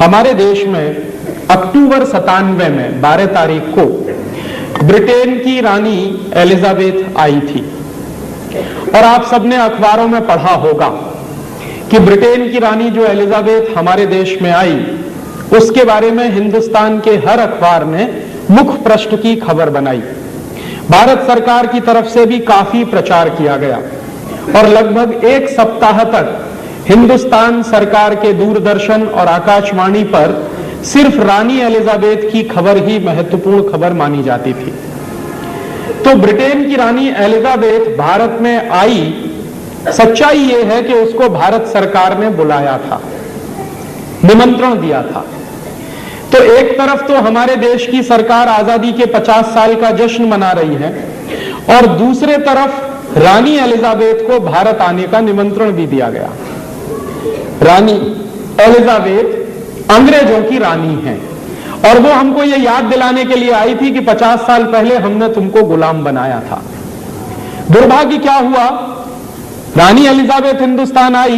हमारे देश में अक्टूबर 97 में 12 तारीख को ब्रिटेन की रानी एलिजाबेथ आई थी और आप सबने अखबारों में पढ़ा होगा कि ब्रिटेन की रानी जो एलिजाबेथ हमारे देश में आई उसके बारे में हिंदुस्तान के हर अखबार ने मुख्य पृष्ठ की खबर बनाई। भारत सरकार की तरफ से भी काफी प्रचार किया गया और लगभग एक सप्ताह तक हिंदुस्तान सरकार के दूरदर्शन और आकाशवाणी पर सिर्फ रानी एलिजाबेथ की खबर ही महत्वपूर्ण खबर मानी जाती थी। तो ब्रिटेन की रानी एलिजाबेथ भारत में आई, सच्चाई यह है कि उसको भारत सरकार ने बुलाया था, निमंत्रण दिया था। तो एक तरफ तो हमारे देश की सरकार आजादी के 50 साल का जश्न मना रही है और दूसरे तरफ रानी एलिजाबेथ को भारत आने का निमंत्रण भी दिया गया। रानी एलिजाबेथ अंग्रेजों की रानी है और वो हमको ये याद दिलाने के लिए आई थी कि 50 साल पहले हमने तुमको गुलाम बनाया था। दुर्भाग्य क्या हुआ, रानी एलिजाबेथ हिंदुस्तान आई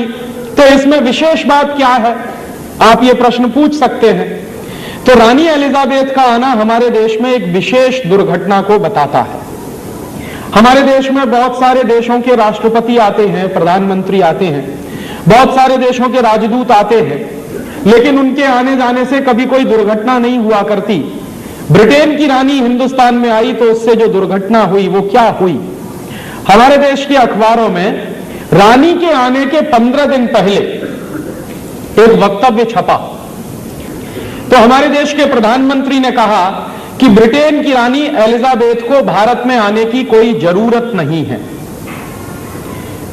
तो इसमें विशेष बात क्या है, आप ये प्रश्न पूछ सकते हैं। तो रानी एलिजाबेथ का आना हमारे देश में एक विशेष दुर्घटना को बताता है। हमारे देश में बहुत सारे देशों के राष्ट्रपति आते हैं, प्रधानमंत्री आते हैं, बहुत सारे देशों के राजदूत आते हैं, लेकिन उनके आने जाने से कभी कोई दुर्घटना नहीं हुआ करती। ब्रिटेन की रानी हिंदुस्तान में आई तो उससे जो दुर्घटना हुई वो क्या हुई। हमारे देश के अखबारों में रानी के आने के 15 दिन पहले एक वक्तव्य छपा। तो हमारे देश के प्रधानमंत्री ने कहा कि ब्रिटेन की रानी एलिजाबेथ को भारत में आने की कोई जरूरत नहीं है।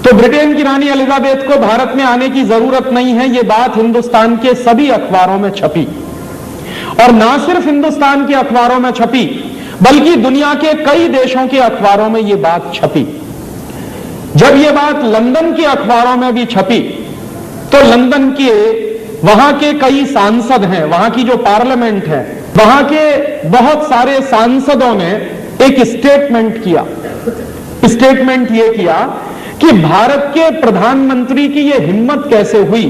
तो ब्रिटेन की रानी एलिजाबेथ को भारत में आने की जरूरत नहीं है, यह बात हिंदुस्तान के सभी अखबारों में छपी और ना सिर्फ हिंदुस्तान के अखबारों में छपी बल्कि दुनिया के कई देशों के अखबारों में यह बात छपी। जब यह बात लंदन के अखबारों में भी छपी तो लंदन के वहां के कई सांसद हैं, वहां की जो पार्लियामेंट है, वहां के बहुत सारे सांसदों ने एक स्टेटमेंट किया। स्टेटमेंट यह किया कि भारत के प्रधानमंत्री की यह हिम्मत कैसे हुई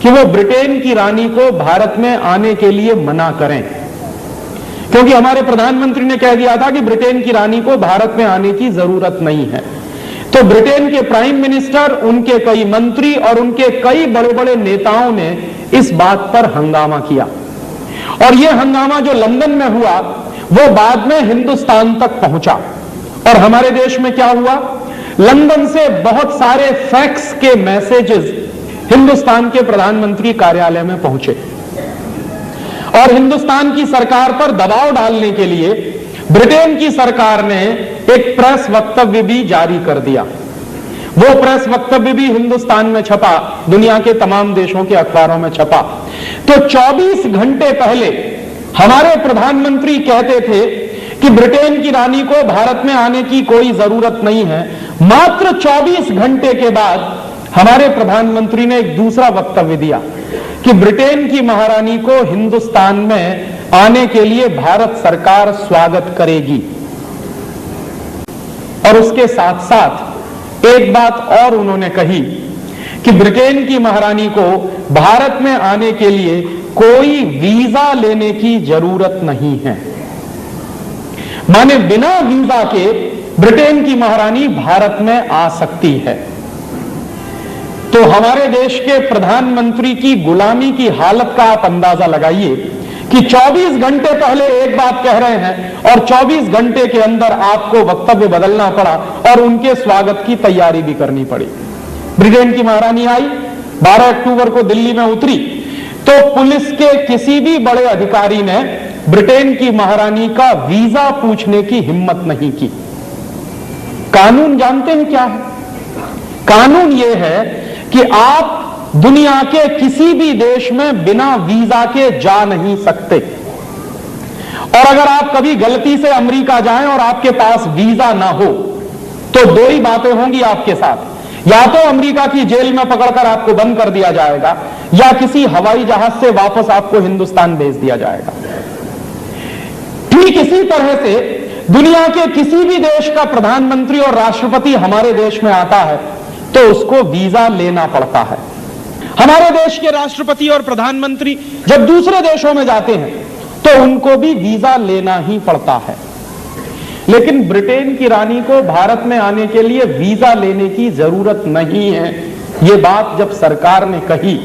कि वो ब्रिटेन की रानी को भारत में आने के लिए मना करें, क्योंकि हमारे प्रधानमंत्री ने कह दिया था कि ब्रिटेन की रानी को भारत में आने की जरूरत नहीं है। तो ब्रिटेन के प्राइम मिनिस्टर, उनके कई मंत्री और उनके कई बड़े बड़े नेताओं ने इस बात पर हंगामा किया और यह हंगामा जो लंदन में हुआ वो बाद में हिंदुस्तान तक पहुंचा। और हमारे देश में क्या हुआ, लंदन से बहुत सारे फैक्स के मैसेजेस हिंदुस्तान के प्रधानमंत्री कार्यालय में पहुंचे और हिंदुस्तान की सरकार पर दबाव डालने के लिए ब्रिटेन की सरकार ने एक प्रेस वक्तव्य भी जारी कर दिया। वो प्रेस वक्तव्य भी हिंदुस्तान में छपा, दुनिया के तमाम देशों के अखबारों में छपा। तो 24 घंटे पहले हमारे प्रधानमंत्री कहते थे कि ब्रिटेन की रानी को भारत में आने की कोई जरूरत नहीं है। मात्र 24 घंटे के बाद हमारे प्रधानमंत्री ने एक दूसरा वक्तव्य दिया कि ब्रिटेन की महारानी को हिंदुस्तान में आने के लिए भारत सरकार स्वागत करेगी। और उसके साथ साथ एक बात और उन्होंने कही कि ब्रिटेन की महारानी को भारत में आने के लिए कोई वीजा लेने की जरूरत नहीं है, माने बिना वीजा के ब्रिटेन की महारानी भारत में आ सकती है। तो हमारे देश के प्रधानमंत्री की गुलामी की हालत का आप अंदाजा लगाइए कि 24 घंटे पहले एक बात कह रहे हैं और 24 घंटे के अंदर आपको वक्तव्य बदलना पड़ा और उनके स्वागत की तैयारी भी करनी पड़ी। ब्रिटेन की महारानी आई, 12 अक्टूबर को दिल्ली में उतरी तो पुलिस के किसी भी बड़े अधिकारी ने ब्रिटेन की महारानी का वीजा पूछने की हिम्मत नहीं की। कानून जानते हैं क्या है? कानून यह है कि आप दुनिया के किसी भी देश में बिना वीजा के जा नहीं सकते और अगर आप कभी गलती से अमेरिका जाएं और आपके पास वीजा ना हो तो दो ही बातें होंगी आपके साथ, या तो अमेरिका की जेल में पकड़कर आपको बंद कर दिया जाएगा या किसी हवाई जहाज से वापस आपको हिंदुस्तान भेज दिया जाएगा। ठीक इसी तरह से दुनिया के किसी भी देश का प्रधानमंत्री और राष्ट्रपति हमारे देश में आता है तो उसको वीजा लेना पड़ता है। हमारे देश के राष्ट्रपति और प्रधानमंत्री जब दूसरे देशों में जाते हैं तो उनको भी वीजा लेना ही पड़ता है, लेकिन ब्रिटेन की रानी को भारत में आने के लिए वीजा लेने की जरूरत नहीं है। यह बात जब सरकार ने कही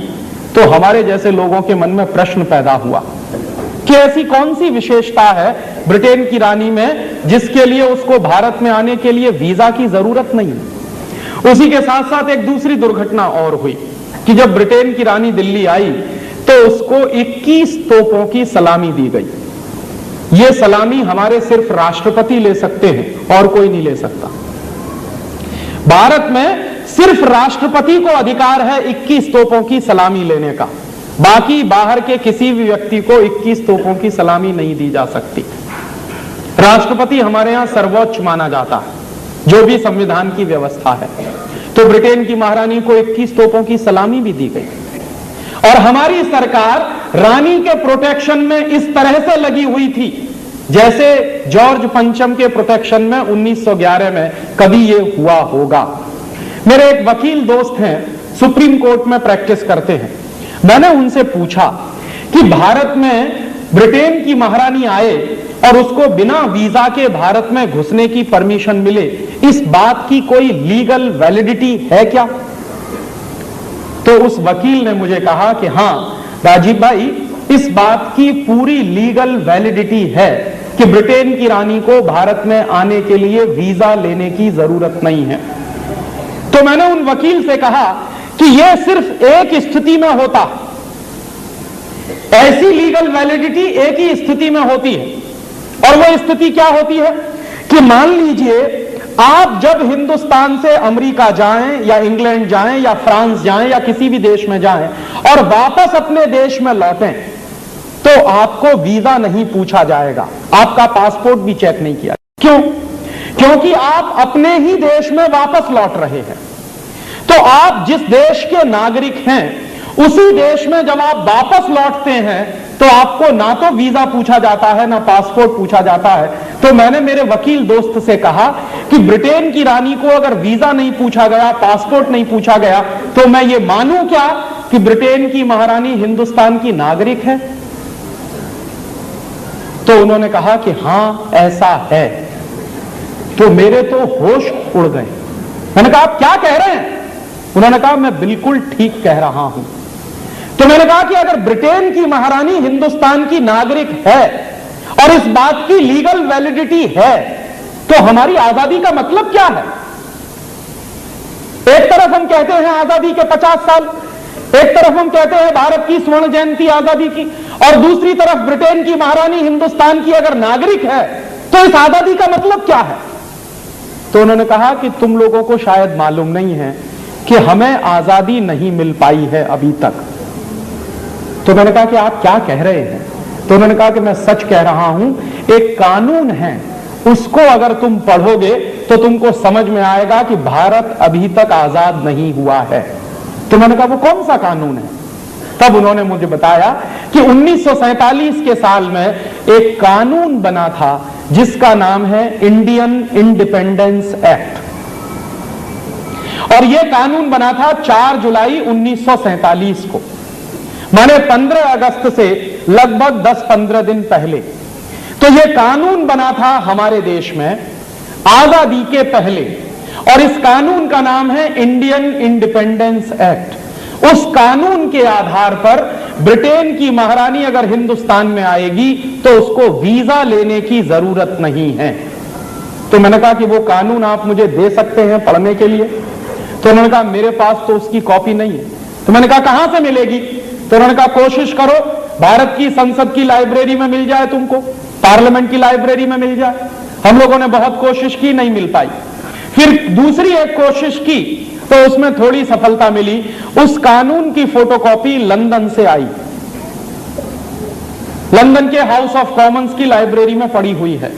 तो हमारे जैसे लोगों के मन में प्रश्न पैदा हुआ कि ऐसी कौन सी विशेषता है ब्रिटेन की रानी में जिसके लिए उसको भारत में आने के लिए वीजा की जरूरत नहीं है। उसी के साथ साथ एक दूसरी दुर्घटना और हुई कि जब ब्रिटेन की रानी दिल्ली आई तो उसको 21 तोपों की सलामी दी गई। यह सलामी हमारे सिर्फ राष्ट्रपति ले सकते हैं और कोई नहीं ले सकता। भारत में सिर्फ राष्ट्रपति को अधिकार है 21 तोपों की सलामी लेने का, बाकी बाहर के किसी भी व्यक्ति को 21 तोपों की सलामी नहीं दी जा सकती। राष्ट्रपति हमारे यहां सर्वोच्च माना जाता है, जो भी संविधान की व्यवस्था है। तो ब्रिटेन की महारानी को 21 तोपों की सलामी भी दी गई और हमारी सरकार रानी के प्रोटेक्शन में इस तरह से लगी हुई थी जैसे जॉर्ज पंचम के प्रोटेक्शन में 1911 में कभी यह हुआ होगा। मेरे एक वकील दोस्त हैं, सुप्रीम कोर्ट में प्रैक्टिस करते हैं। मैंने उनसे पूछा कि भारत में ब्रिटेन की महारानी आए और उसको बिना वीजा के भारत में घुसने की परमिशन मिले, इस बात की कोई लीगल वैलिडिटी है क्या? तो उस वकील ने मुझे कहा कि हां राजीव भाई, इस बात की पूरी लीगल वैलिडिटी है कि ब्रिटेन की रानी को भारत में आने के लिए वीजा लेने की जरूरत नहीं है। तो मैंने उन वकील से कहा कि यह सिर्फ एक स्थिति में होता, ऐसी लीगल वैलिडिटी एक ही स्थिति में होती है, और वह स्थिति क्या होती है कि मान लीजिए आप जब हिंदुस्तान से अमेरिका जाएं या इंग्लैंड जाएं या फ्रांस जाएं या किसी भी देश में जाएं और वापस अपने देश में लौटें तो आपको वीजा नहीं पूछा जाएगा, आपका पासपोर्ट भी चेक नहीं किया। क्यों? क्योंकि आप अपने ही देश में वापस लौट रहे हैं। तो आप जिस देश के नागरिक हैं उसी देश में जब आप वापस लौटते हैं तो आपको ना तो वीजा पूछा जाता है ना पासपोर्ट पूछा जाता है। तो मैंने मेरे वकील दोस्त से कहा कि ब्रिटेन की रानी को अगर वीजा नहीं पूछा गया, पासपोर्ट नहीं पूछा गया, तो मैं ये मानूं क्या कि ब्रिटेन की महारानी हिंदुस्तान की नागरिक है? तो उन्होंने कहा कि हां ऐसा है। तो मेरे तो होश उड़ गए। मैंने कहा आप क्या कह रहे हैं? उन्होंने कहा मैं बिल्कुल ठीक कह रहा हूं। तो मैंने कहा कि अगर ब्रिटेन की महारानी हिंदुस्तान की नागरिक है और इस बात की लीगल वैलिडिटी है तो हमारी आजादी का मतलब क्या है? एक तरफ हम कहते हैं आजादी के 50 साल, एक तरफ हम कहते हैं भारत की स्वर्ण जयंती आजादी की, और दूसरी तरफ ब्रिटेन की महारानी हिंदुस्तान की अगर नागरिक है तो इस आजादी का मतलब क्या है? तो उन्होंने कहा कि तुम लोगों को शायद मालूम नहीं है कि हमें आजादी नहीं मिल पाई है अभी तक। तो मैंने कहा कि आप क्या कह रहे हैं? तो उन्होंने कहा कि मैं सच कह रहा हूं, एक कानून है, उसको अगर तुम पढ़ोगे तो तुमको समझ में आएगा कि भारत अभी तक आजाद नहीं हुआ है। तो मैंने कहा वो कौन सा कानून है? तब उन्होंने मुझे बताया कि 1947 के साल में एक कानून बना था जिसका नाम है इंडियन इंडिपेंडेंस एक्ट, और यह कानून बना था 4 जुलाई 1947 को, माने 15 अगस्त से लगभग 10-15 दिन पहले। तो यह कानून बना था हमारे देश में आजादी के पहले, और इस कानून का नाम है इंडियन इंडिपेंडेंस एक्ट। उस कानून के आधार पर ब्रिटेन की महारानी अगर हिंदुस्तान में आएगी तो उसको वीजा लेने की जरूरत नहीं है। तो मैंने कहा कि वो कानून आप मुझे दे सकते हैं पढ़ने के लिए? तो उन्होंने कहा मेरे पास तो उसकी कॉपी नहीं है। तो मैंने कहा कहां से मिलेगी? तो उन्होंने कहा कोशिश करो भारत की संसद की लाइब्रेरी में मिल जाए, तुमको पार्लियामेंट की लाइब्रेरी में मिल जाए। हम लोगों ने बहुत कोशिश की, नहीं मिल पाई। फिर दूसरी एक कोशिश की तो उसमें थोड़ी सफलता मिली। उस कानून की फोटोकॉपी लंदन से आई, लंदन के हाउस ऑफ कॉमन्स की लाइब्रेरी में पड़ी हुई है।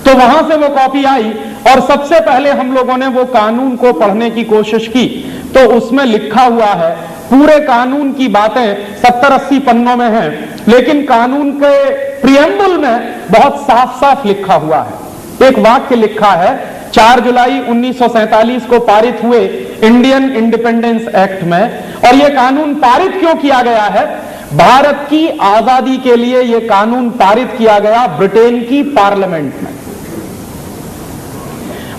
तो वहां से वो कॉपी आई और सबसे पहले हम लोगों ने वो कानून को पढ़ने की कोशिश की। तो उसमें लिखा हुआ है, पूरे कानून की बातें 70-80 पन्नों में हैं, लेकिन कानून के प्रियम्बल में बहुत साफ साफ लिखा हुआ है। एक वाक्य लिखा है, 4 जुलाई 1947 को पारित हुए इंडियन इंडिपेंडेंस एक्ट में और यह कानून पारित क्यों किया गया है? भारत की आजादी के लिए यह कानून पारित किया गया ब्रिटेन की पार्लियामेंट में।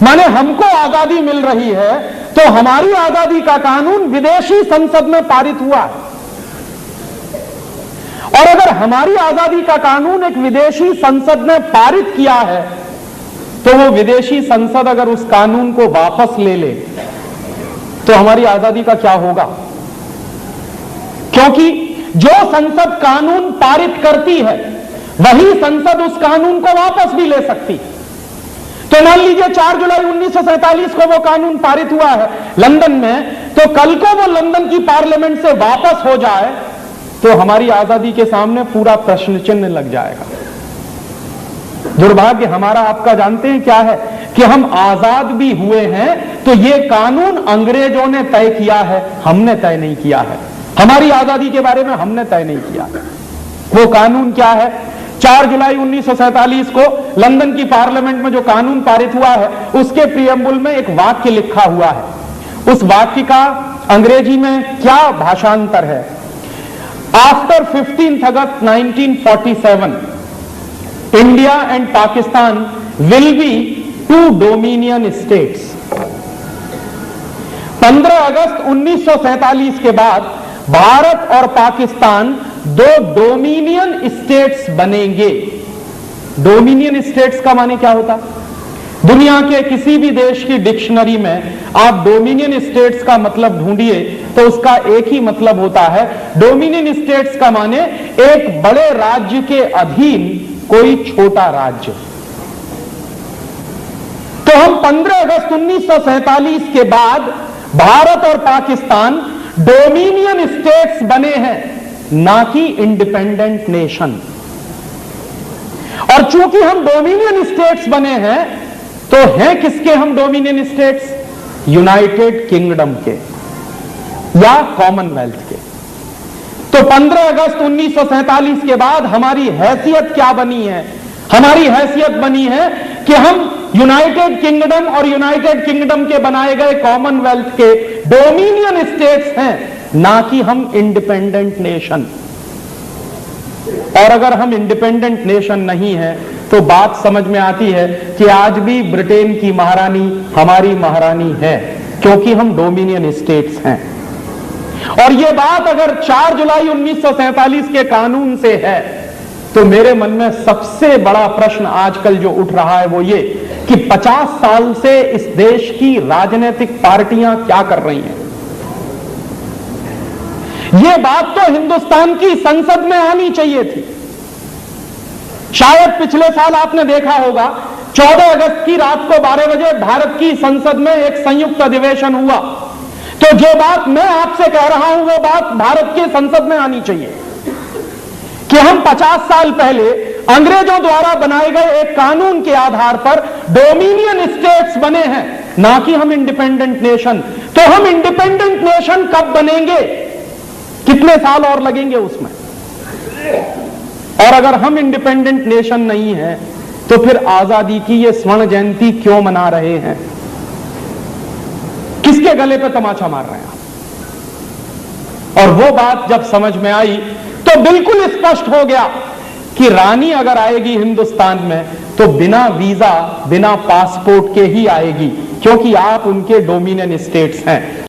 माने हमको आजादी मिल रही है तो हमारी आजादी का कानून विदेशी संसद में पारित हुआ है, और अगर हमारी आजादी का कानून एक विदेशी संसद ने पारित किया है तो वो विदेशी संसद अगर उस कानून को वापस ले ले तो हमारी आजादी का क्या होगा? क्योंकि जो संसद कानून पारित करती है वही संसद उस कानून को वापस भी ले सकती है। तो मान लीजिए 4 जुलाई 1947 को वो कानून पारित हुआ है लंदन में, तो कल को वो लंदन की पार्लियामेंट से वापस हो जाए तो हमारी आजादी के सामने पूरा प्रश्न चिन्ह लग जाएगा। दुर्भाग्य हमारा आपका जानते हैं क्या है कि हम आजाद भी हुए हैं तो ये कानून अंग्रेजों ने तय किया है, हमने तय नहीं किया है। हमारी आजादी के बारे में हमने तय नहीं किया है। वो कानून क्या है? 4 जुलाई 1947 को लंदन की पार्लियामेंट में जो कानून पारित हुआ है उसके प्रियम्बुल में एक वाक्य लिखा हुआ है। उस वाक्य का अंग्रेजी में क्या भाषांतर है? After 15th August 1947 India and Pakistan will be 2 dominion states. 15 अगस्त 1947 के बाद भारत और पाकिस्तान 2 डोमिनियन स्टेट्स बनेंगे। डोमिनियन स्टेट्स का माने क्या होता? दुनिया के किसी भी देश की डिक्शनरी में आप डोमिनियन स्टेट्स का मतलब ढूंढिए तो उसका एक ही मतलब होता है। डोमिनियन स्टेट्स का माने एक बड़े राज्य के अधीन कोई छोटा राज्य। तो हम 15 अगस्त 1947 के बाद भारत और पाकिस्तान डोमिनियन स्टेट्स बने हैं, ना कि इंडिपेंडेंट नेशन। और चूंकि हम डोमिनियन स्टेट्स बने हैं तो हैं किसके हम डोमिनियन स्टेट्स? यूनाइटेड किंगडम के या कॉमनवेल्थ के। तो 15 अगस्त 1947 के बाद हमारी हैसियत क्या बनी है? हमारी हैसियत बनी है कि हम यूनाइटेड किंगडम और यूनाइटेड किंगडम के बनाए गए कॉमनवेल्थ के डोमिनियन स्टेट्स हैं, ना कि हम इंडिपेंडेंट नेशन। और अगर हम इंडिपेंडेंट नेशन नहीं हैं तो बात समझ में आती है कि आज भी ब्रिटेन की महारानी हमारी महारानी है, क्योंकि हम डोमिनियन स्टेट्स हैं। और यह बात अगर 4 जुलाई 1947 के कानून से है तो मेरे मन में सबसे बड़ा प्रश्न आजकल जो उठ रहा है वो ये कि 50 साल से इस देश की राजनीतिक पार्टियां क्या कर रही हैं। यह बात तो हिंदुस्तान की संसद में आनी चाहिए थी। शायद पिछले साल आपने देखा होगा 14 अगस्त की रात को 12 बजे भारत की संसद में एक संयुक्त अधिवेशन हुआ। तो जो बात मैं आपसे कह रहा हूं वो बात भारत की संसद में आनी चाहिए कि हम 50 साल पहले अंग्रेजों द्वारा बनाए गए एक कानून के आधार पर डोमिनियन स्टेट्स बने हैं, ना कि हम इंडिपेंडेंट नेशन। तो हम इंडिपेंडेंट नेशन कब बनेंगे? कितने साल और लगेंगे उसमें? और अगर हम इंडिपेंडेंट नेशन नहीं हैं तो फिर आजादी की ये स्वर्ण जयंती क्यों मना रहे हैं? किसके गले पे तमाचा मार रहे हैं आप? और वो बात जब समझ में आई तो बिल्कुल स्पष्ट हो गया कि रानी अगर आएगी हिंदुस्तान में तो बिना वीजा बिना पासपोर्ट के ही आएगी, क्योंकि आप उनके डोमिनियन स्टेट्स हैं।